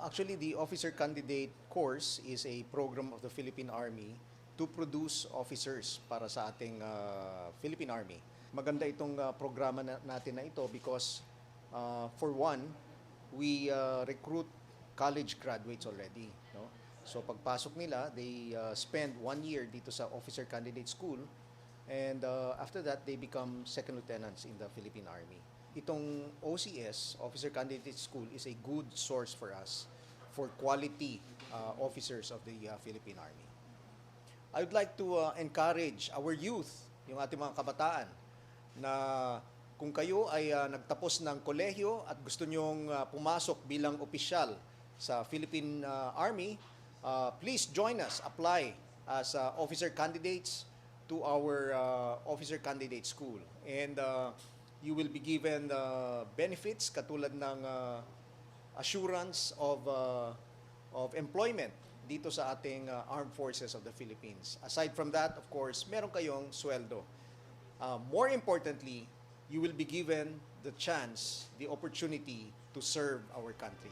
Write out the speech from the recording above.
Actually, the officer candidate course is a program of the Philippine Army to produce officers para sa ating Philippine Army. Maganda itong programa natin na ito because for one, we recruit college graduates already. No? So pagpasok nila, they spend 1 year dito sa officer candidate school and after that, they become second lieutenants in the Philippine Army. Itong OCS, Officer Candidate School, is a good source for us for quality officers of the Philippine Army. I would like to encourage our youth, yung ating mga kabataan, na kung kayo ay nagtapos ng kolehiyo at gusto nyong pumasok bilang opisyal sa Philippine Army, please join us, apply as officer candidates to our officer candidate school. And you will be given benefits katulad ng assurance of employment dito sa ating armed forces of the Philippines. Aside from that, of course, meron kayong sweldo. More importantly, you will be given the chance, the opportunity to serve our country.